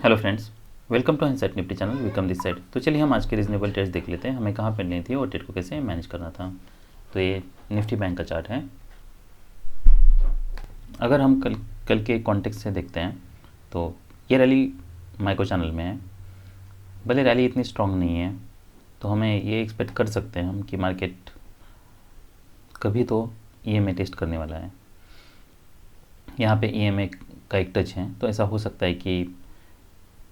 Hello friends, welcome to insight Nifty channel. Welcome this side. तो चलिए हम आज के रीजनेबल ट्रेड्स देख लेते हैं, हमें कहाँ पर लेनी थी और ट्रेड को कैसे मैनेज करना था। तो ये निफ्टी बैंक का चार्ट है। अगर हम कल के कॉन्टेक्स्ट से देखते हैं तो ये रैली माइक्रो चैनल में है। भले रैली इतनी स्ट्रांग नहीं है तो हमें ये एक्सपेक्ट कर सकते हैं हम कि मार्केट कभी तो ईएमए टेस्ट करने वाला है। यहाँ पे ईएमए का एक टच है तो ऐसा हो सकता है कि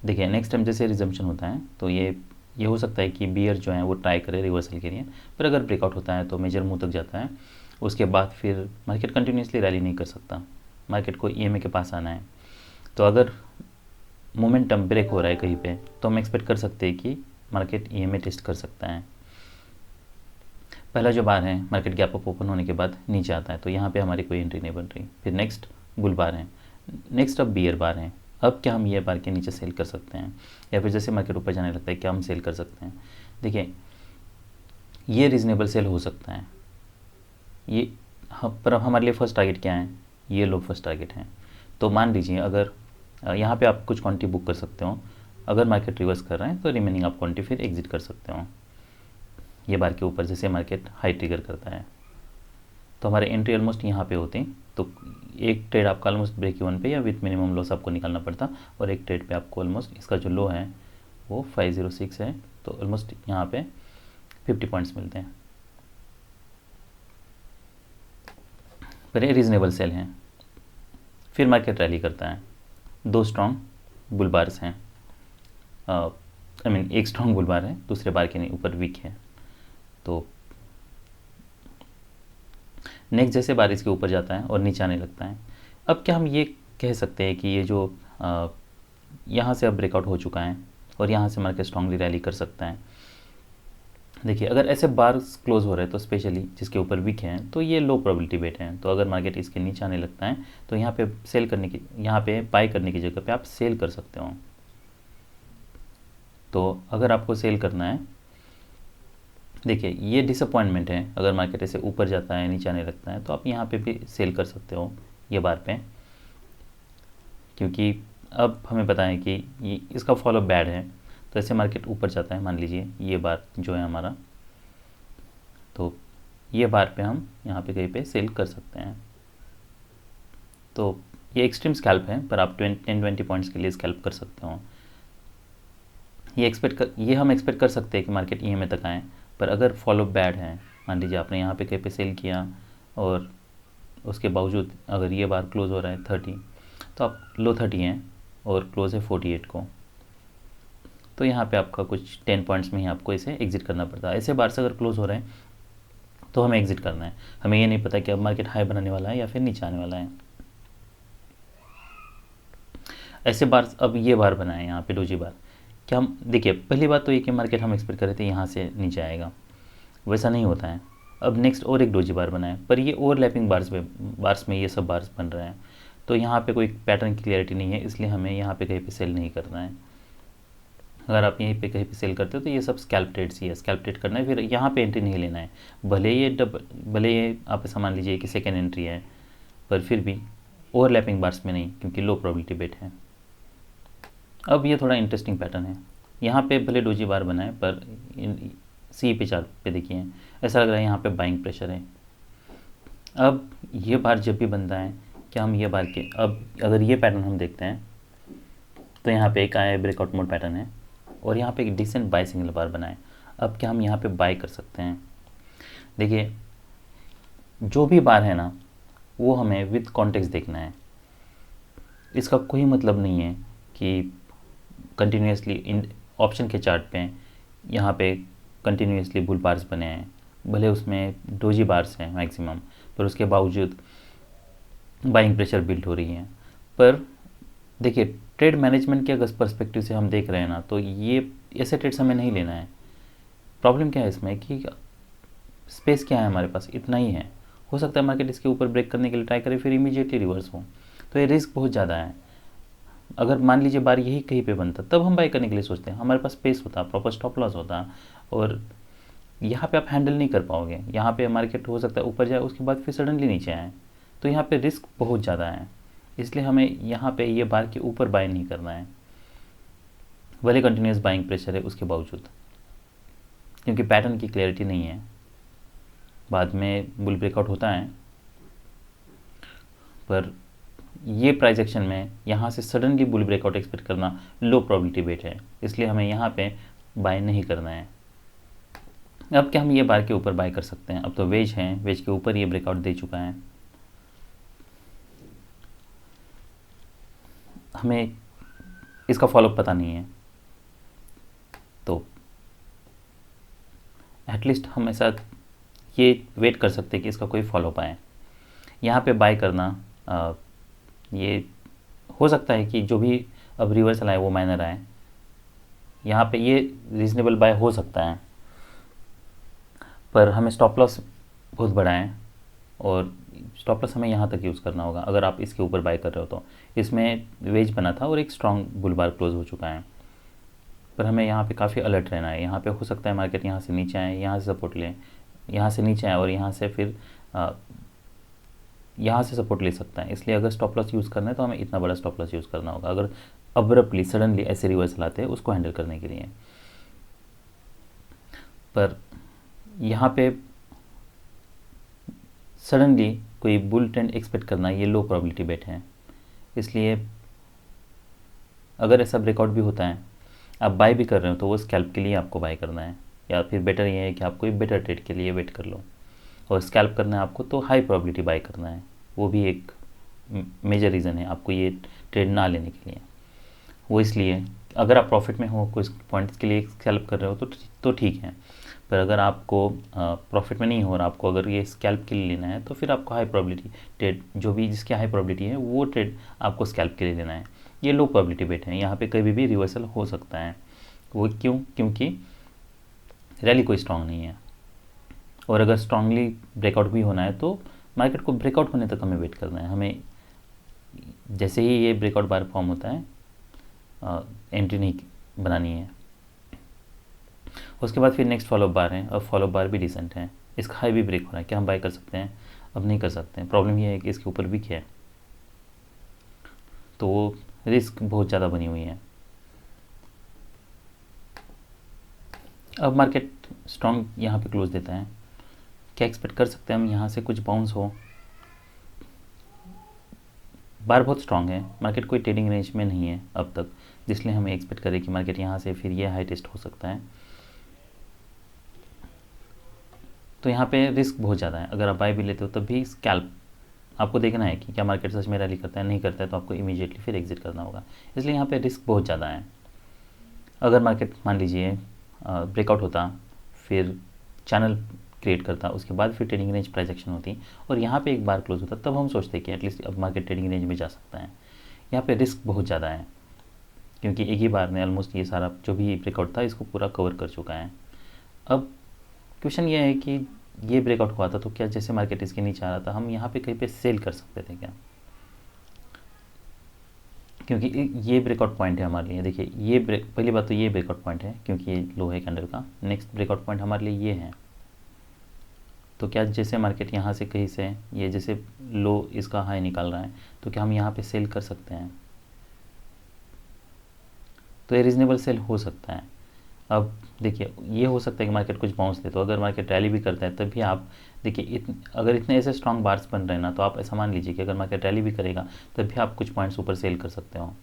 देखिए नेक्स्ट टाइम जैसे रिजम्पशन होता है तो ये हो सकता है कि बियर जो है वो ट्राई करे रिवर्सल के लिए, पर अगर ब्रेकआउट होता है तो मेजर मुंह तक जाता है। उसके बाद फिर मार्केट कंटिन्यूसली रैली नहीं कर सकता, मार्केट को ईएमए के पास आना है। तो अगर मोमेंटम ब्रेक हो रहा है कहीं पे तो हम एक्सपेक्ट कर सकते हैं कि मार्केट ईएमए टेस्ट कर सकता है। पहला जो बार है मार्केट गैप अप ओपन होने के बाद नीचे आता है तो यहाँ पे हमारी कोई एंट्री नहीं बन रही। फिर नेक्स्ट बुल बार है, नेक्स्ट अब बियर बार है। अब क्या हम ये बार के नीचे सेल कर सकते हैं या फिर जैसे मार्केट ऊपर जाने लगता है क्या हम सेल कर सकते हैं। देखिए ये रीज़नेबल सेल हो सकता है ये। पर अब हमारे लिए फ़र्स्ट टारगेट क्या है, ये लो फर्स्ट टारगेट है। तो मान लीजिए अगर यहाँ पे आप कुछ क्वांटिटी बुक कर सकते हो, अगर मार्केट रिवर्स कर रहे हैं तो रिमेनिंग आप क्वांटिटी फिर एग्जिट कर सकते हो। ये बार के ऊपर जैसे मार्केट हाई ट्रिगर करता है तो हमारे एंट्री ऑलमोस्ट यहाँ पे होती, तो एक ट्रेड आपका ऑलमोस्ट ब्रेक इवन पे या विथ मिनिमम लॉस आपको निकालना पड़ता, और एक ट्रेड पे आपको ऑलमोस्ट इसका जो लो है वो 506 है तो ऑलमोस्ट यहाँ पे 50 पॉइंट्स मिलते हैं। पर ये रीज़नेबल सेल हैं। फिर मार्केट रैली करता है, दो स्ट्रॉन्ग बुल बार्स हैं, एक स्ट्रॉन्ग बुल बार है, दूसरे बार के नहीं ऊपर वीक है। तो नेक्स्ट जैसे बार इसके ऊपर जाता है और नीचे आने लगता है। अब क्या हम ये कह सकते हैं कि ये जो यहाँ से अब ब्रेकआउट हो चुका है और यहाँ से मार्केट स्ट्रांगली रैली कर सकता है। देखिए अगर ऐसे बार्स क्लोज हो रहे हैं तो स्पेशली जिसके ऊपर वीक हैं तो ये लो प्रोबेबिलिटी बेट हैं। तो अगर मार्केट इसके नीचे आने लगता है तो यहाँ पे सेल करने की, यहाँ पे बाय करने की जगह पे आप सेल कर सकते हो। तो अगर आपको सेल करना है, देखिए ये डिसअपॉइंटमेंट है, अगर मार्केट ऐसे ऊपर जाता है नीचे आने लगता है तो आप यहाँ पे भी सेल कर सकते हो ये बार पे, क्योंकि अब हमें पता है कि ये इसका फॉलो बैड है। तो ऐसे मार्केट ऊपर जाता है, मान लीजिए ये बार जो है हमारा, तो ये बार पे हम यहाँ पे कहीं पे सेल कर सकते हैं। तो ये एक्सट्रीम स्कैल्प है पर आप 10-20 पॉइंट्स के लिए स्कैल्प कर सकते हो। ये हम एक्सपेक्ट कर सकते हैं कि मार्केट ईएमए तक आए, पर अगर फॉलो बैड है, मान लीजिए आपने यहाँ पे कहीं पे सेल किया और उसके बावजूद अगर ये बार क्लोज हो रहा है 30, तो आप लो 30 हैं और क्लोज है 48 को, तो यहाँ पे आपका कुछ 10 पॉइंट्स में ही आपको इसे एग्जिट करना पड़ता है। ऐसे बार से अगर क्लोज हो रहे हैं तो हमें एग्जिट करना है। हमें ये नहीं पता कि अब मार्केट हाई बनाने वाला है या फिर नीचे आने वाला है। ऐसे बार, अब ये बार बनाए यहाँ पे डोजी बार, क्या हम देखिए पहली बात तो ये कि मार्केट हम एक्सपेक्ट कर रहे थे यहाँ से नीचे आएगा, वैसा नहीं होता है। अब नेक्स्ट और एक डोजी बार बनाए पर ये ओवरलैपिंग बार्स में ये सब बार्स बन रहे हैं, तो यहाँ पे कोई पैटर्न की क्लियरिटी नहीं है, इसलिए हमें यहाँ पे कहीं पे सेल नहीं करना है। अगर आप यहीं पे कहीं पे सेल करते हो तो ये सब स्कैल्प ट्रेड्स ही है, स्कैल्प ट्रेड करना है, फिर यहाँ पे एंट्री नहीं लेना है। भले ये आप ऐसा मान लीजिए कि सेकेंड एंट्री है, पर फिर भी ओवरलैपिंग बार्स में नहीं, क्योंकि लो प्रोबेबिलिटी बेट है। अब ये थोड़ा इंटरेस्टिंग पैटर्न है, यहाँ पे भले डोजी बार बनाए पर सी पे चार्ट पे देखिए ऐसा लग रहा है यहाँ पे बाइंग प्रेशर है। अब ये बार जब भी बनता है, क्या हम ये बार के, अब अगर ये पैटर्न हम देखते हैं तो यहाँ पे एक आया ब्रेकआउट मोड पैटर्न है और यहाँ पे एक डिसेंट बाय सिग्नल बार बनाए। अब क्या हम यहाँ पे बाय कर सकते हैं। देखिए जो भी बार है ना वो हमें विद कॉन्टेक्स्ट देखना है। इसका कोई मतलब नहीं है कि कंटिन्यूसली इन ऑप्शन के चार्ट पे यहाँ पे कंटिन्यूसली बुल बार्स बने हैं, भले उसमें डोजी बार्स हैं मैक्सिमम, पर उसके बावजूद बाइंग प्रेशर बिल्ड हो रही है। पर देखिए ट्रेड मैनेजमेंट के अगर पर्सपेक्टिव से हम देख रहे हैं ना तो ये ऐसे ट्रेड्स हमें नहीं लेना है। प्रॉब्लम क्या है इसमें कि स्पेस क्या है हमारे पास, इतना ही है। हो सकता है मार्केट इसके ऊपर ब्रेक करने के लिए ट्राई करे फिर इमीडिएटली रिवर्स हो, तो ये रिस्क बहुत ज़्यादा है। अगर मान लीजिए बार यही कहीं पे बनता तब हम बाय करने के लिए सोचते हैं, हमारे पास स्पेस होता, प्रॉपर स्टॉप लॉस होता, और यहाँ पे आप हैंडल नहीं कर पाओगे। यहाँ पे मार्केट हो सकता है ऊपर जाए उसके बाद फिर सडनली नीचे आए, तो यहाँ पे रिस्क बहुत ज़्यादा है। इसलिए हमें यहाँ पे ये बार के ऊपर बाय नहीं करना है। भले कंटिन्यूस बाइंग प्रेशर है उसके बावजूद, क्योंकि पैटर्न की क्लैरिटी नहीं है। बाद में बुल ब्रेकआउट होता है, पर ये प्राइस एक्शन में यहाँ से सडनली बुल ब्रेकआउट एक्सपेक्ट करना लो प्रोबेबिलिटी बेट है, इसलिए हमें यहाँ पे बाय नहीं करना है। अब क्या हम ये बार के ऊपर बाय कर सकते हैं? अब तो वेज है, वेज के ऊपर ये ब्रेकआउट दे चुका है, हमें इसका फॉलोअप पता नहीं है, तो एटलीस्ट हम ऐसा ये वेट कर सकते हैं कि इसका कोई फॉलोअप आए। यहाँ पे बाय करना ये हो सकता है कि जो भी अब रिवर्सल आए वो माइनर आए, यहाँ पे ये रीज़नेबल बाय हो सकता है, पर हमें स्टॉप लॉस बहुत बड़ा है और स्टॉप लॉस हमें यहाँ तक यूज़ करना होगा अगर आप इसके ऊपर बाय कर रहे हो। तो इसमें वेज बना था और एक स्ट्रॉन्ग बुल बार क्लोज हो चुका है, पर हमें यहाँ पे काफ़ी अलर्ट रहना है। यहाँ पे हो सकता है मार्केट यहाँ से नीचे आए, यहाँ से सपोर्ट ले, यहाँ से नीचे आए और यहाँ से फिर यहाँ से सपोर्ट ले सकता है। इसलिए अगर स्टॉप लॉस यूज़ करना है तो हमें इतना बड़ा स्टॉप लॉस यूज़ करना होगा अगर अब्रप्टली सडनली ऐसे रिवर्सल आते हैं उसको हैंडल करने के लिए। पर यहाँ पे सडनली कोई बुल ट्रेंड एक्सपेक्ट करना ये लो प्रोबेबिलिटी बेट है, इसलिए अगर ऐसा ब्रेकआउट भी होता है, आप बाय भी कर रहे हो तो वो स्कैल्प के लिए आपको बाय करना है, या फिर बेटर ये है कि आप कोई बेटर ट्रेड के लिए वेट कर लो। और स्कैल्प करना है आपको तो हाई प्रोबेबिलिटी बाय करना है, वो भी एक मेजर रीज़न है आपको ये ट्रेड ना लेने के लिए। वो इसलिए अगर आप प्रॉफिट में हो कुछ पॉइंट्स के लिए स्कैल्प कर रहे हो तो ठीक है, पर अगर आपको प्रॉफिट में नहीं हो और आपको अगर ये स्कैल्प के लिए लेना है तो फिर आपको हाई प्रोबेबिलिटी ट्रेड, जो भी जिसकी हाई प्रोबेबिलिटी है वो ट्रेड आपको स्कैल्प के लिए लेना है। ये लो प्रोबेबिलिटी बेट है, यहाँ पे कभी भी रिवर्सल हो सकता है। वो क्यों? क्योंकि रैली कोई स्ट्रांग नहीं है, और अगर स्ट्रांगली ब्रेकआउट भी होना है तो मार्केट को ब्रेकआउट होने तक हमें वेट करना है। हमें जैसे ही ये ब्रेकआउट बार फॉर्म होता है एंट्री नहीं बनानी है। उसके बाद फिर नेक्स्ट फॉलोअप बार है, और फॉलोअप बार भी डिसेंट है, इसका हाई भी ब्रेक हो रहा है, क्या हम बाय कर सकते हैं? अब नहीं कर सकते हैं। प्रॉब्लम ये है कि इसके ऊपर भी क्या है, तो रिस्क बहुत ज़्यादा बनी हुई है। अब मार्केट स्ट्रॉन्ग यहाँ पे क्लोज देता है, क्या एक्सपेक्ट कर सकते हैं हम? यहाँ से कुछ बाउंस हो, बार बहुत स्ट्रॉन्ग है, मार्केट कोई ट्रेडिंग रेंज में नहीं है अब तक, जिसलिए हमें एक्सपेक्ट करें कि मार्केट यहाँ से फिर ये हाई टेस्ट हो सकता है। तो यहाँ पे रिस्क बहुत ज़्यादा है, अगर आप बाय भी लेते हो तब भी स्कैल्प आपको देखना है कि क्या मार्केट सच में रैली करता है, नहीं करता है तो आपको इमीडिएटली फिर एग्जिट करना होगा, इसलिए यहाँ पे रिस्क बहुत ज़्यादा है। अगर मार्केट मान लीजिए ब्रेकआउट होता, फिर चैनल क्रिएट करता, उसके बाद फिर ट्रेडिंग रेंज प्राइस एक्शन होती और यहाँ पे एक बार क्लोज होता, तब हम सोचते कि एटलीस्ट अब मार्केट ट्रेडिंग रेंज में जा सकता है। यहाँ पे रिस्क बहुत ज़्यादा है, क्योंकि एक ही बार में ऑलमोस्ट ये सारा जो भी ब्रेकआउट था इसको पूरा कवर कर चुका है। अब क्वेश्चन ये है कि ये ब्रेकआउट हुआ था तो क्या जैसे मार्केट इसके नीचे आ रहा था हम यहाँ पे कहीं पे सेल कर सकते थे क्या? क्योंकि ये ब्रेकआउट पॉइंट है हमारे लिए। देखिए ये पहली बात तो ये ब्रेकआउट पॉइंट है क्योंकि ये लो है कैंडल का। नेक्स्ट ब्रेकआउट पॉइंट हमारे लिए ये है, तो क्या जैसे मार्केट यहाँ से कहीं से ये जैसे लो इसका हाई निकाल रहा है तो क्या हम यहाँ पे सेल कर सकते हैं? तो ये रीज़नेबल सेल हो सकता है। अब देखिए ये हो सकता है कि मार्केट कुछ बाउंस दे, तो अगर मार्केट रैली भी करता है तब भी आप देखिए अगर इतने ऐसे स्ट्रॉन्ग बार्स बन रहे हैं ना, तो आप ऐसा मान लीजिए कि अगर मार्केट रैली भी करेगा तब भी आप कुछ पॉइंट्स ऊपर सेल कर सकते हो।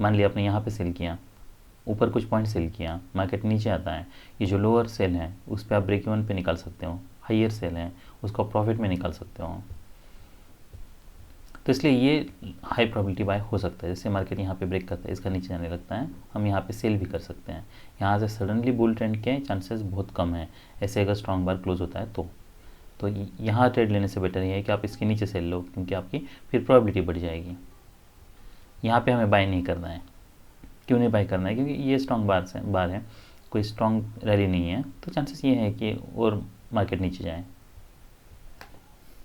मान लिया आपने यहाँ पे सेल किया, ऊपर कुछ पॉइंट सेल किया, मार्केट नीचे आता है, ये जो लोअर सेल है उस पर आप ब्रेक इवन पे निकाल सकते हो, हाइयर सेल है उसको आप प्रॉफिट में निकाल सकते हो। तो इसलिए ये हाई प्रोबेबिलिटी बाय हो सकता है। जैसे मार्केट यहाँ पे ब्रेक करता है, इसका नीचे जाने लगता है, हम यहाँ पे सेल भी कर सकते हैं। यहाँ से सडनली बुल ट्रेंड के चांसेस बहुत कम है, ऐसे अगर स्ट्रॉन्ग बार क्लोज होता है तो यहाँ ट्रेड लेने से बेटर ये है कि आप इसके नीचे सेल लो, क्योंकि आपकी फिर प्रोबेबिलिटी बढ़ जाएगी। यहाँ पे हमें बाय नहीं करना है। क्यों नहीं बाय करना है? क्योंकि ये स्ट्रॉन्ग बार है, कोई स्ट्रॉन्ग रैली नहीं है, तो चांसेस ये है कि और मार्केट नीचे जाए।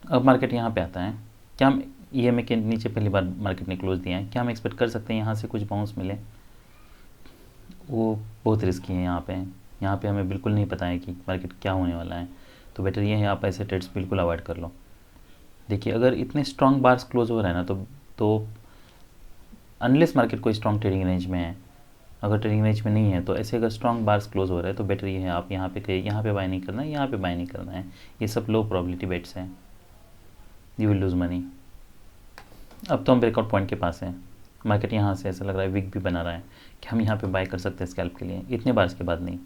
अब मार्केट यहाँ पे आता है, क्या हम EMA के नीचे पहली बार मार्केट ने क्लोज दिया है, क्या हम एक्सपेक्ट कर सकते हैं यहाँ से कुछ बाउंस मिले? वो बहुत रिस्की है यहाँ पे हमें बिल्कुल नहीं पता है कि मार्केट क्या होने वाला है, तो बेटर ये है आप ऐसे ट्रेड्स बिल्कुल अवॉइड कर लो। देखिए अगर इतने स्ट्रॉन्ग बार्स क्लोज हो रहे हैं ना, तो अनलेस मार्केट कोई स्ट्रॉन्ग ट्रेडिंग रेंज में है अगर ट्रेडिंग रेंज में नहीं है तो ऐसे अगर स्ट्रॉन्ग बार्स क्लोज हो रहे हैं तो बेटर ये है आप यहाँ पे यहाँ पे बाय नहीं करना है, यहाँ पे बाय नहीं करना है। ये सब लो प्रोबेबिलिटी बेट्स हैं, यू विल लूज़ मनी। अब तो हम ब्रेकआउट पॉइंट के पास हैं, मार्केट यहाँ से ऐसा लग रहा है वीक भी बना रहा है कि हम यहाँ पे बाय कर सकते हैं स्कैल्प के लिए, इतने बार के बाद नहीं।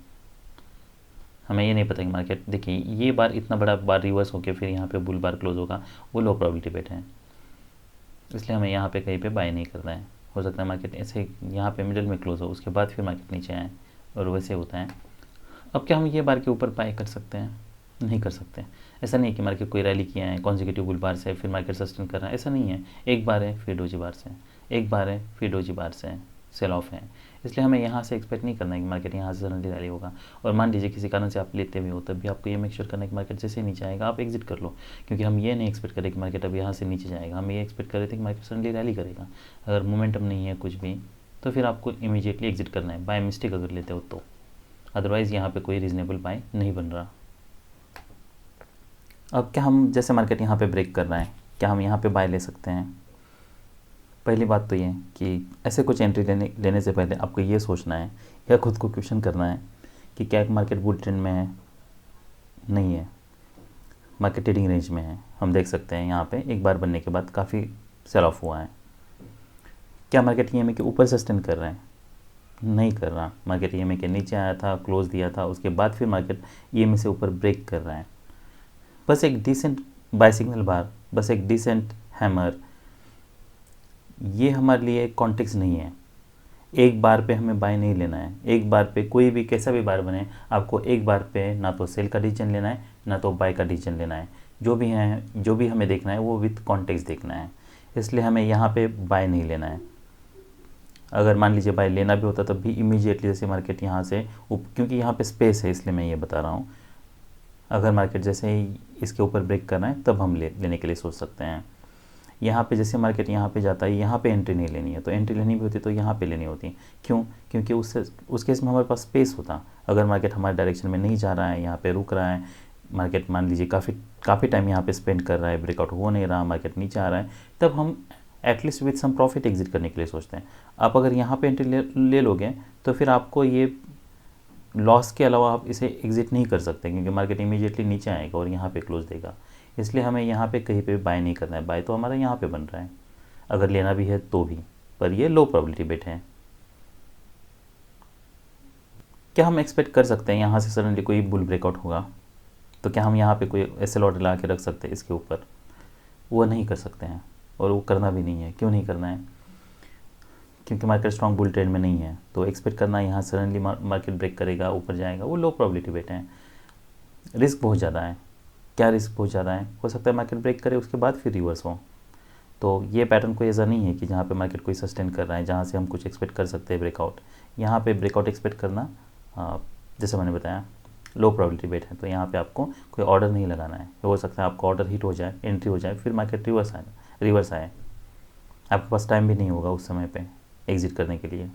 हमें ये नहीं पता कि मार्केट, देखिए ये बार इतना बड़ा बार रिवर्स होकर फिर यहाँ पे बुल बार क्लोज होगा, वो लो प्रोबेबिलिटी बेट है, इसलिए हमें यहाँ पे कहीं पे बाय नहीं करना है। हो सकता है मार्केट ऐसे यहाँ पे मिडिल में क्लोज हो, उसके बाद फिर मार्केट नीचे आए, और वैसे होता है। अब क्या हम ये बार के ऊपर बाय कर सकते हैं? नहीं कर सकते। ऐसा नहीं है कि मार्केट कोई रैली किया है कॉन्जिक्यूटिव बुल बार से फिर मार्केट सस्टेन कर रहा है, ऐसा नहीं है। एक बार है फिर डोजी बार से, एक बार है फिर डोजी बार से सेल ऑफ है, इसलिए हमें यहाँ से एक्सपेक्ट नहीं करना है कि मार्केट यहाँ से सडनली रैली होगा। और मान लीजिए किसी कारण से आप लेते भी हो, तब भी आपको ये मेक श्योर करना है कि मार्केट जैसे नीचे आएगा आप एग्जिट कर लो, क्योंकि हम ये नहीं एक्सपेक्ट करें कि मार्केट अब यहाँ से नीचे जाएगा, हम ये एक्सपेक्ट कर रहे थे कि मार्केट सडनली रैली करेगा। अगर मोमेंटम नहीं है कुछ भी तो फिर आपको इमीडिएटली एग्जिट करना है, बाय मिस्टेक अगर लेते हो तो, अदरवाइज़ यहाँ पे कोई रीजनेबल बाय नहीं बन रहा। अब क्या हम, जैसे मार्केट यहाँ पे ब्रेक कर रहा है, क्या हम यहाँ पे बाय ले सकते हैं? पहली बात तो ये कि ऐसे कुछ एंट्री लेने से पहले आपको ये सोचना है या खुद को क्वेश्चन करना है कि क्या मार्केट बुल ट्रेंड में है, नहीं है, मार्केट ट्रेडिंग रेंज में है। हम देख सकते हैं यहाँ पे एक बार बनने के बाद काफ़ी सेल ऑफ हुआ है। क्या मार्केट ईएमए के ऊपर सस्टेन कर रहे हैं? नहीं कर रहा। मार्केट ईएमए के नीचे आया था, क्लोज दिया था, उसके बाद फिर मार्केट ईएमए से ऊपर ब्रेक कर रहा है। बस एक डिसेंट बाय सिग्नल बार, बस एक डिसेंट हैमर, ये हमारे लिए कॉन्टेक्स्ट नहीं है। एक बार पे हमें बाय नहीं लेना है। एक बार पे कोई भी कैसा भी बार बने, आपको एक बार पे ना तो सेल का डिसीजन लेना है ना तो बाय का डिसीजन लेना है। जो भी है, जो भी हमें देखना है वो विथ कॉन्टेक्स्ट देखना है, इसलिए हमें यहाँ पे बाय नहीं लेना है। अगर मान लीजिए बाय लेना भी होता तब भी इमीडिएटली, जैसे मार्केट यहाँ से क्योंकि यहाँ पे स्पेस है इसलिए मैं ये बता रहा हूँ, अगर मार्केट जैसे ही इसके ऊपर ब्रेक करना है तब हम लेने के लिए सोच सकते हैं। यहाँ पे जैसे मार्केट यहाँ पे जाता है, यहाँ पे एंट्री नहीं लेनी है, तो एंट्री लेनी भी होती तो यहाँ पे लेनी होती। क्यों? क्योंकि उस केस में हमारे पास स्पेस होता। अगर मार्केट हमारे डायरेक्शन में नहीं जा रहा है, यहाँ पे रुक रहा है, मार्केट मान लीजिए काफ़ी टाइम यहाँ पे स्पेंड कर रहा है, ब्रेकआउट हो नहीं रहा, मार्केट नीचे आ रहा है, तब हम at least with some profit exit करने के लिए सोचते हैं। आप अगर यहाँ पे एंट्री ले लोगे तो फिर आपको ये लॉस के अलावा आप इसे एग्जिट नहीं कर सकते, क्योंकि मार्केट इमीडिएटली नीचे आएगा और यहाँ पे क्लोज देगा। इसलिए हमें यहाँ पे कहीं पे बाय नहीं करना है। बाय तो हमारा यहाँ पे बन रहा है, अगर लेना भी है तो भी, पर ये लो प्रोबेबिलिटी बेट है। क्या हम एक्सपेक्ट कर सकते हैं यहाँ से सडनली कोई बुल ब्रेकआउट होगा? तो क्या हम यहाँ पे कोई ऐसे लॉट ला के रख सकते हैं इसके ऊपर? वो नहीं कर सकते हैं, और वो करना भी नहीं है। क्यों नहीं करना है? क्योंकि मार्केट स्ट्रॉन्ग बुल ट्रेंड में नहीं है, तो एक्सपेक्ट करना यहाँ सडनली मार्केट ब्रेक करेगा, ऊपर जाएगा, वो लो प्रोबेबिलिटी बेट है। रिस्क बहुत ज़्यादा है। क्या रिस्क बहुत ज़्यादा है? हो सकता है मार्केट ब्रेक करे उसके बाद फिर रिवर्स हो। तो ये पैटर्न कोई ऐसा नहीं है कि जहाँ पे मार्केट कोई सस्टेन कर रहा है, जहाँ से हम कुछ एक्सपेक्ट कर सकते हैं ब्रेकआउट। यहाँ पे ब्रेकआउट एक्सपेक्ट करना, जैसे मैंने बताया, लो प्रोबेबिलिटी बेट है। तो यहाँ पे आपको कोई ऑर्डर नहीं लगाना है। हो सकता है आपको ऑर्डर हिट हो जाए, एंट्री हो जाए, फिर मार्केट रिवर्स आए, आपके पास टाइम भी नहीं होगा उस समय पे एग्जिट करने के लिए।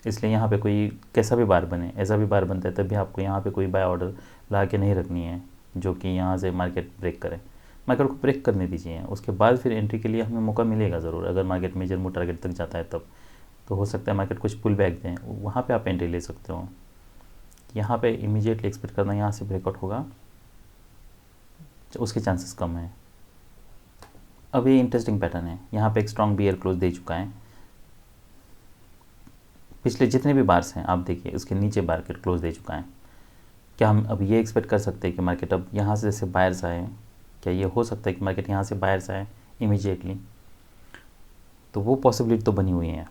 इसलिए यहाँ पे कोई कैसा भी बार बने, ऐसा भी बार बनता है, तब भी आपको यहाँ पे कोई बाय ऑर्डर ला के नहीं रखनी है जो कि यहाँ से मार्केट ब्रेक करे। मार्केट को ब्रेक करने दीजिए, उसके बाद फिर एंट्री के लिए हमें मौका मिलेगा ज़रूर। अगर मार्केट मेजर मूव टारगेट तक जाता है तब तो हो सकता है मार्केट कुछ पुल बैक दें, वहाँ पे आप एंट्री ले सकते हो। यहाँ पे इमीडिएटली एक्सपेक्ट करना यहाँ से ब्रेकआउट होगा, उसके चांसेस कम हैं। अब ये इंटरेस्टिंग पैटर्न है, यहाँ पे एक स्ट्रॉन्ग बियर क्लोज दे चुका है। पिछले जितने भी बार्स हैं आप देखिए, उसके नीचे मार्केट क्लोज दे चुका है। क्या हम अब ये एक्सपेक्ट कर सकते हैं कि मार्केट अब यहाँ से जैसे बायर्स आए, क्या ये हो सकता है कि मार्केट यहाँ से बायर्स आए इमीडिएटली? तो वो पॉसिबिलिटी तो बनी हुई है,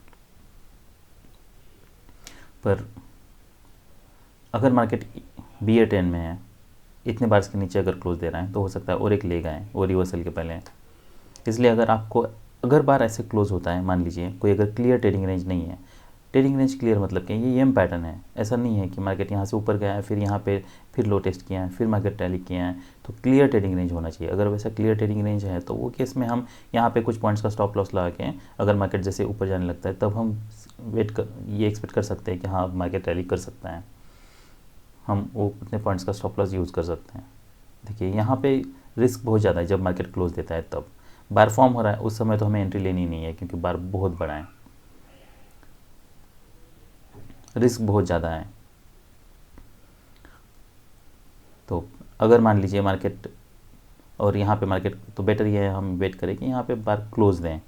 पर अगर मार्केट बियर ट्रेंड में है, इतने बार्स के नीचे अगर क्लोज दे रहा है, तो हो सकता है और एक लेग आए और रिवर्सल के पहले। इसलिए अगर बार ऐसे क्लोज होता है, मान लीजिए कोई अगर क्लियर ट्रेडिंग रेंज नहीं है, ट्रेडिंग रेंज क्लियर मतलब कि ये एम पैटर्न है। ऐसा नहीं है कि मार्केट यहाँ से ऊपर गया है, फिर यहाँ पे फिर लो टेस्ट किया है, फिर मार्केट रैली किया है, तो क्लियर ट्रेडिंग रेंज होना चाहिए। अगर वैसा क्लियर ट्रेडिंग रेंज है तो वो केस में हम यहाँ पे कुछ पॉइंट्स का स्टॉप लॉस लगा के, अगर मार्केट जैसे ऊपर जाने लगता है तब हम ये एक्सपेक्ट कर सकते हैं कि हाँ मार्केट रैली कर सकता है, हम वो उतने पॉइंट्स का स्टॉप लॉस यूज़ कर सकते हैं। देखिए यहाँ पे रिस्क बहुत ज़्यादा है। जब मार्केट क्लोज देता है तब बार फॉर्म हो रहा है, उस समय तो हमें एंट्री लेनी नहीं है, क्योंकि बार बहुत बड़ा है। रिस्क बहुत ज़्यादा है। तो अगर मान लीजिए मार्केट और यहाँ पे मार्केट, तो बेटर ये है हम वेट करें कि यहाँ पे बार क्लोज दें,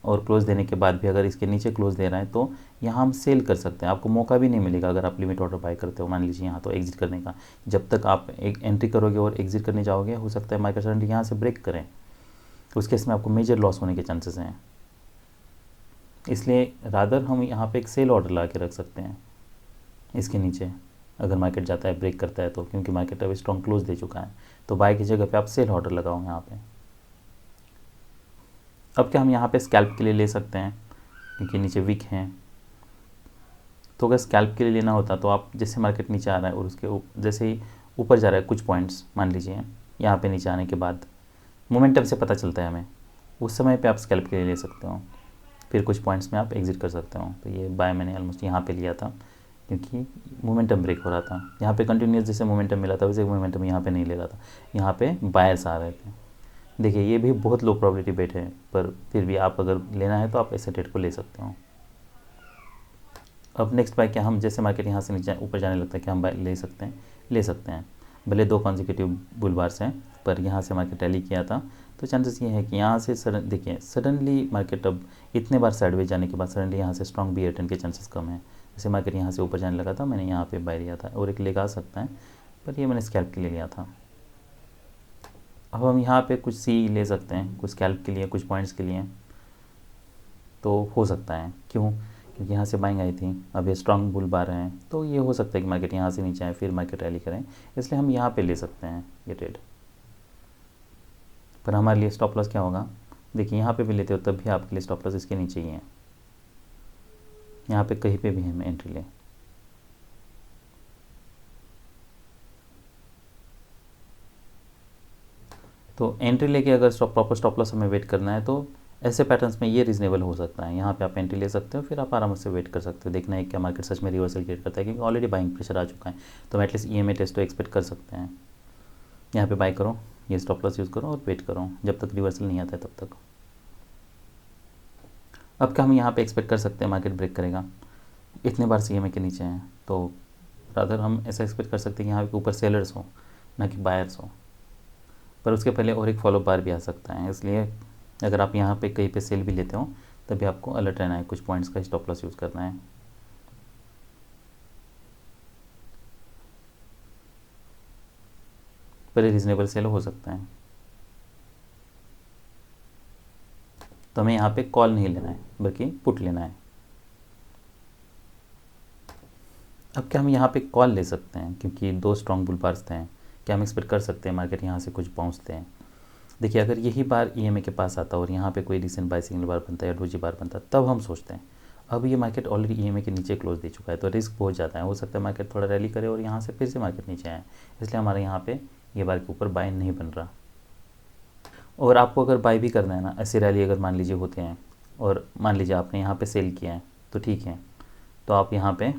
और क्लोज देने के बाद भी अगर इसके नीचे क्लोज दे रहा है तो यहाँ हम सेल कर सकते हैं। आपको मौका भी नहीं मिलेगा अगर आप लिमिट ऑर्डर बाय करते हो मान लीजिए यहाँ, तो एग्जिट करने का। जब तक आप एक एंट्री करोगे और एग्जिट करने जाओगे, हो सकता है मार्केट सडनली यहाँ से ब्रेक करें, तो उस केस में आपको मेजर लॉस होने के चांसेस हैं। इसलिए रादर हम यहाँ पे एक सेल ऑर्डर ला के रख सकते हैं इसके नीचे, अगर मार्केट जाता है ब्रेक करता है तो, क्योंकि मार्केट अभी स्ट्रॉन्ग क्लोज दे चुका है, तो बाय की जगह पे आप सेल ऑर्डर लगाओ यहाँ पे। अब क्या हम यहाँ पे स्कैल्प के लिए ले सकते हैं, क्योंकि नीचे वीक हैं, तो अगर स्कैल्प के लिए लेना होता तो आप जैसे मार्केट नीचे आ रहा है और उसके जैसे ही ऊपर जा रहा है कुछ पॉइंट्स, मान लीजिए यहाँ पे नीचे आने के बाद मोमेंटम से पता चलता है हमें, उस समय पे आप स्कैल्प के लिए ले सकते हो, फिर कुछ पॉइंट्स में आप एग्जिट कर सकते हो। तो ये बाय मैंने ऑलमोस्ट यहाँ पे लिया था, क्योंकि मोमेंटम ब्रेक हो रहा था यहाँ पे, कंटिन्यूस जैसे मोमेंटम मिला था वैसे मोमेंटम यहाँ पे नहीं ले रहा था, यहाँ पे बायर्स आ रहे थे। देखिए ये भी बहुत लो प्रोबेबिलिटी बेट है, पर फिर भी आप अगर लेना है तो आप ऐसे ट्रेड को ले सकते हो। अब नेक्स्ट बाय क्या, हम जैसे मार्केट यहाँ से नीचे ऊपर जाने लगता है, क्या हम बाय ले सकते हैं। भले 2 कॉन्जिक्यूटिव बुल बार्स हैं, पर यहाँ से मार्केट रैली किया था, तो चांसेस ये है कि यहाँ से देखिए सडनली मार्केट अब इतने बार साइडवेज जाने के बाद सडनली यहाँ से स्ट्रॉन्ग बियर ट्रेंड के चांसेस कम है। जैसे मार्केट यहाँ से ऊपर जाने लगा था, मैंने यहाँ पे बाय लिया था, और एक लेग आ सकता है, पर ये मैंने स्कैल्प के लिए लिया था। अब हम यहाँ पे कुछ सी ले सकते हैं, कुछ स्कैल्प के लिए, कुछ पॉइंट्स के लिए, तो हो सकता है। क्यों? क्योंकि यहाँ से बाइंग आई थी, अब ये स्ट्रॉन्ग बुल बार हैं, तो ये हो सकता है कि मार्केट यहाँ से नीचे आए फिर मार्केट रैली करें, इसलिए हम यहाँ पे ले सकते हैं ये ट्रेड। पर हमारे लिए स्टॉप लॉस क्या होगा, देखिए यहाँ पे भी लेते हो तब भी आपके लिए स्टॉप लॉस इसके नीचे ही है, यहाँ पे कहीं पे भी हमें एंट्री लें। तो एंट्री लेके अगर प्रॉपर स्टॉप लॉस हमें वेट करना है तो ऐसे पैटर्न्स में ये रीजनेबल हो सकता है। यहाँ पे आप एंट्री ले सकते हो, फिर आप आराम से वेट कर सकते हो, देखना है क्या मार्केट सच में रिवर्सल क्रिएट करता है, क्योंकि ऑलरेडी बाइंग प्रेशर आ चुका है, तो हम एटलीस्ट EMA टेस्ट तो एक्सपेक्ट कर सकते हैं। यहाँ पे बाय करो, ये स्टॉप लॉस यूज़ करो और वेट करो जब तक रिवर्सल नहीं आता है तब तक। अब क्या हम यहाँ पे एक्सपेक्ट कर सकते हैं मार्केट ब्रेक करेगा, इतने बार CMA के नीचे हैं, तो रादर हम ऐसा एक्सपेक्ट कर सकते हैं कि यहाँ पे ऊपर सेलर्स हो ना कि बायर्स हो, पर उसके पहले और एक फॉलो बार भी आ सकता है। इसलिए अगर आप यहाँ पे कहीं पे सेल भी लेते हो तभी आपको अलर्ट रहना है, कुछ पॉइंट्स का स्टॉप लॉस यूज़ करना है। पर रीजनेबल सेल हो सकता है, तो हमें यहाँ पे कॉल नहीं लेना है बल्कि पुट लेना है। अब क्या हम यहाँ पे कॉल ले सकते हैं, क्योंकि 2 स्ट्रॉन्ग बुल बार्स थे, क्या हम एक्सपेक्ट कर सकते हैं मार्केट यहाँ से कुछ बाउंस दें। देखिए अगर यही बार EMA के पास आता और यहाँ पे कोई रिसेंट बाय सिग्नल बार बनता है या डोजी बार बनता तब हम सोचते हैं। अब ये मार्केट ऑलरेडी EMA के नीचे क्लोज दे चुका है, तो रिस्क बहुत ज़्यादा है, हो सकता है मार्केट थोड़ा रैली करे और यहाँ से फिर से मार्केट नीचे आए, इसलिए हमारे यहाँ पे ये बार के ऊपर बाय नहीं बन रहा। और आपको अगर बाय भी करना है ना, ऐसी रैली अगर मान लीजिए होते हैं और मान लीजिए आपने यहाँ पे सेल किया है तो ठीक है, तो आप यहाँ पे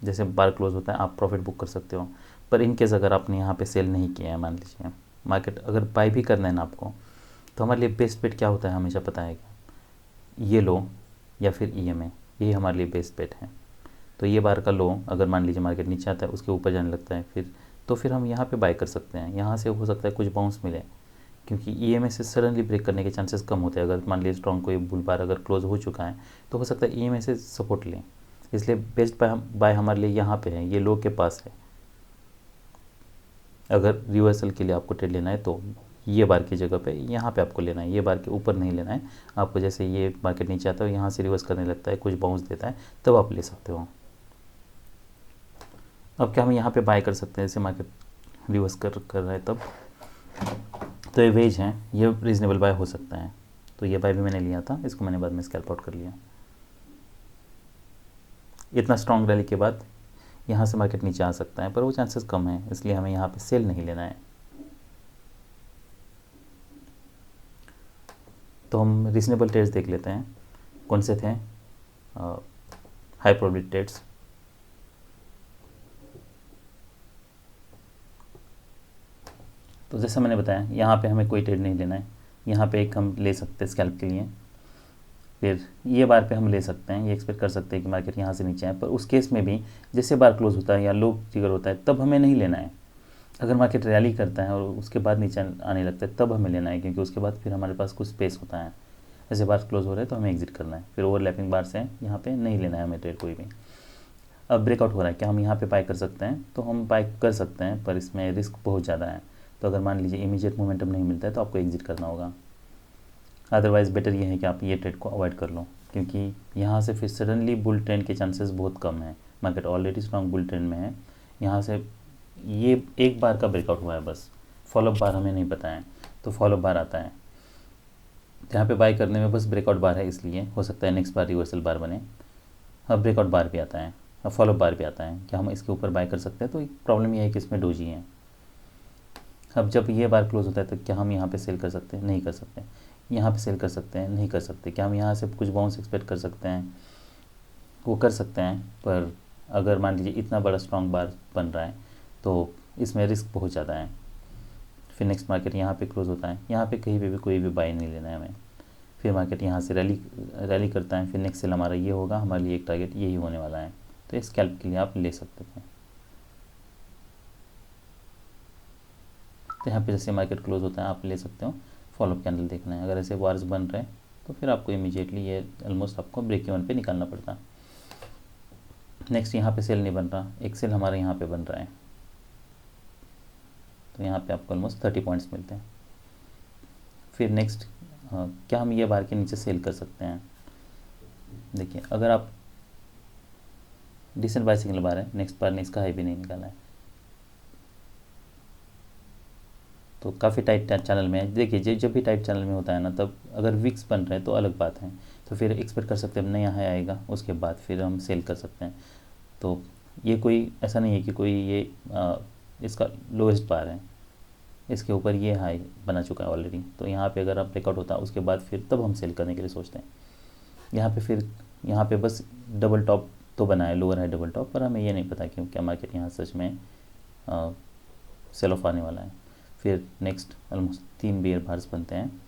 जैसे बार क्लोज होता है आप प्रॉफिट बुक कर सकते हो। पर इन केस अगर आपने यहाँ पे सेल नहीं किया है, मान लीजिए मार्केट अगर बाय भी करना है ना आपको, तो हमारे लिए बेस्ट बेट क्या होता है हमेशा पता है क्या, ये लो या फिर EMA, ये हमारे लिए बेस्ट बेट है। तो ये बार का लो अगर मान लीजिए मार्केट नीचे आता है उसके ऊपर जाने लगता है फिर हम यहाँ पे बाय कर सकते हैं, यहाँ से हो सकता है कुछ बाउंस मिले, क्योंकि EMA से सडनली ब्रेक करने के चांसेस कम होते हैं। अगर मान लीजिए स्ट्रॉन्ग कोई बुल बार अगर क्लोज हो चुका है तो हो सकता है EMA से सपोर्ट लें, इसलिए बेस्ट बाय हमारे लिए यहाँ पे है, ये लो के पास है। अगर रिवर्सल के लिए आपको ट्रेड लेना है तो ये बार की जगह पे यहाँ पे आपको लेना है, ये बार के ऊपर नहीं लेना है आपको। जैसे ये मार्केट नीचे आता है यहाँ से रिवर्स करने लगता है, कुछ बाउंस देता है, तब आप ले सकते हो। अब क्या हम यहाँ पे बाय कर सकते हैं, जैसे मार्केट रिवर्स कर रहा है तब, तो ये वेज है, ये रीज़नेबल बाय हो सकता है। तो ये बाय भी मैंने लिया था, इसको मैंने बाद में स्कैल्प आउट कर लिया। इतना स्ट्रॉन्ग रैली के बाद यहाँ से मार्केट नीचे आ सकता है, पर वो चांसेस कम है, इसलिए हमें यहाँ पे सेल नहीं लेना है। तो हम रीजनेबल ट्रेड्स देख लेते हैं कौन से थे, हाई प्रोबेबिलिटी ट्रेड्स। तो जैसा मैंने बताया यहाँ पे हमें कोई ट्रेड नहीं लेना है, यहाँ पे एक हम ले सकते हैं स्कैल्प के लिए, फिर ये बार पे हम ले सकते हैं, ये एक्सपेक्ट कर सकते हैं कि मार्केट यहाँ से नीचे आए, पर उस केस में भी जैसे बार क्लोज होता है या लो ट्रिगर होता है तब हमें नहीं लेना है। अगर मार्केट रैली करता है और उसके बाद नीचे आने लगता है तब हमें लेना है, क्योंकि उसके बाद फिर हमारे पास कुछ स्पेस होता है। ऐसे बार क्लोज हो रहे हैं तो हमें एग्जिट करना है, फिर ओवरलैपिंग बार से यहाँ पे नहीं लेना है हमें ट्रेड कोई भी। अब ब्रेकआउट हो रहा है, क्या हम यहाँ पे बाय कर सकते हैं? तो हम बाय कर सकते हैं, पर इसमें रिस्क बहुत ज़्यादा है। तो अगर मान लीजिए इमीडिएट मोमेंटम नहीं मिलता है तो आपको एग्जिट करना होगा। अदरवाइज़ बेटर ये है कि आप ये ट्रेड को अवॉइड कर लो, क्योंकि यहाँ से फिर सडनली बुल ट्रेंड के चांसेस बहुत कम हैं। Market already strong bull trend में है, यहाँ से ये एक बार का ब्रेकआउट हुआ है बस, फॉलोअप बार हमें नहीं पता है, तो फॉलोअप बार आता है। यहाँ पे बाय करने में बस ब्रेकआउट बार है, इसलिए हो सकता है नेक्स्ट बार रिवर्सल बार बने। अब ब्रेकआउट बार भी आता है, अब फॉलोअप बार भी आता है, क्या हम इसके ऊपर बाय कर सकते हैं? तो प्रॉब्लम ये है कि इसमें डोजी है। अब जब ये बार क्लोज होता है तो क्या हम यहाँ पे सेल कर सकते हैं? नहीं कर सकते। यहाँ पे सेल कर सकते हैं? नहीं कर सकते। क्या हम यहाँ से कुछ बाउंस एक्सपेक्ट कर सकते हैं? वो कर सकते हैं, पर अगर मान लीजिए इतना बड़ा स्ट्रॉन्ग बार बन रहा है तो इसमें रिस्क बहुत ज़्यादा है। फिर नेक्स्ट मार्केट यहाँ पे क्लोज होता है, यहाँ पे कहीं पे भी कोई भी बाय नहीं लेना है हमें। फिर मार्केट यहाँ से रैली करता है, फिर नेक्स्ट सेल हमारा ये होगा, हमारे लिए एक टारगेट यही होने वाला है। तो इस स्कैल्प के लिए आप ले सकते हैं। तो यहाँ पे जैसे मार्केट क्लोज होता है आप ले सकते हो, फॉलोअप कैंडल देखना है। अगर ऐसे वार्स बन रहे हैं तो फिर आपको इमीडिएटली ये ऑलमोस्ट आपको ब्रेक इवन पे निकालना पड़ता है। नेक्स्ट यहाँ पे सेल नहीं बन रहा, एक सेल हमारे यहाँ पे बन रहा है, तो यहाँ पे आपको ऑलमोस्ट 30 पॉइंट्स मिलते हैं। फिर नेक्स्ट क्या हम ये बार के नीचे सेल कर सकते हैं? देखिए, अगर आप डिसेंट बाय सिग्नल बार है, नेक्स्ट बार ने इसका हाई भी नहीं निकाला है, तो काफ़ी टाइट चैनल में है। देखिए जब भी टाइट चैनल में होता है ना, तब अगर विक्स बन रहे हैं तो अलग बात है, तो फिर एक्सपेक्ट कर सकते हैं नया हाई आएगा, उसके बाद फिर हम सेल कर सकते हैं। तो ये कोई ऐसा नहीं है कि कोई ये इसका लोएस्ट बार है, इसके ऊपर ये हाई बना चुका है ऑलरेडी, तो यहाँ पे अगर आप ब्रेकआउट होता है उसके बाद फिर तब हम सेल करने के लिए सोचते हैं। यहाँ पे फिर यहाँ पे बस डबल टॉप तो बना है, लोअर है डबल टॉप, पर हमें ये नहीं पता कि क्या मार्केट यहाँ सच में सेल ऑफ आने वाला है। फिर नेक्स्ट ऑलमोस्ट 3 बियर बार्स बनते हैं।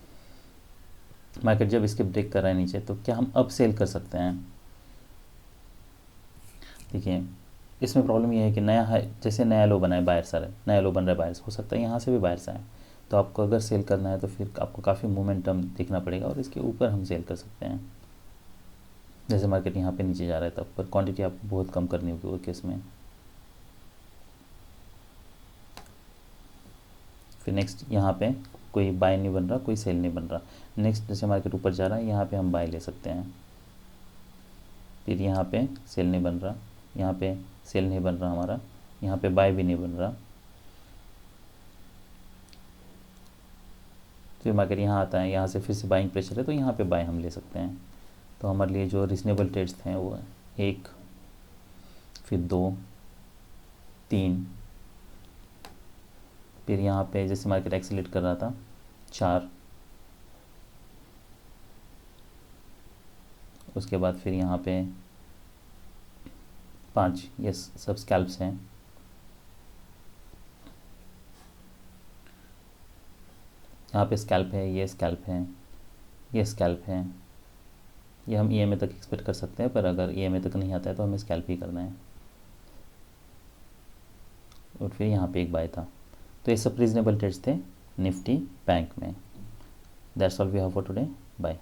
मार्केट जब इसके ब्रेक कर रहा है नीचे, तो क्या हम अब सेल कर सकते हैं? देखिए, इसमें प्रॉब्लम ये है कि नया हाई, जैसे नया लो बना है, बायर्स आ रहा है, नया लो बन रहा है, बायर्स हो सकता है यहाँ से भी बायर्स आए, तो आपको अगर सेल करना है तो फिर आपको काफ़ी मोमेंटम देखना पड़ेगा और इसके ऊपर हम सेल कर सकते हैं। जैसे मार्केट यहाँ पे नीचे जा रहा है तब, पर क्वांटिटी आपको बहुत कम करनी होगी वो केस में। फिर नेक्स्ट यहाँ पे कोई बाय नहीं बन रहा, कोई सेल नहीं बन रहा। नेक्स्ट जैसे मार्केट ऊपर जा रहा है, यहाँ पे हम बाय ले सकते हैं। फिर यहाँ पे सेल नहीं बन रहा, यहाँ पे सेल नहीं बन रहा हमारा, यहाँ पे बाय भी नहीं बन रहा। फिर मार्केट यहाँ आता है, यहाँ से फिर से बाइंग प्रेशर है, तो यहाँ पे बाय हम ले सकते हैं। तो हमारे लिए जो रीजनेबल ट्रेड्स हैं वो 1, फिर 2, 3, फिर यहाँ पे जैसे मार्केट एक्सीलेट कर रहा था 4, उसके बाद फिर यहाँ पे 5, ये सब स्कैल्प्स हैं। यहाँ पे स्कैल्प है, ये स्कैल्प है, ये स्कैल्प है। ये हम ईएमए तक एक्सपेक्ट कर सकते हैं, पर अगर ईएमए तक नहीं आता है तो हमें स्कैल्प ही करना है। और फिर यहाँ पे एक बाय था। तो ये सब रीजनेबल ट्रेड्स थे निफ्टी बैंक में। That's all we have for today. Bye.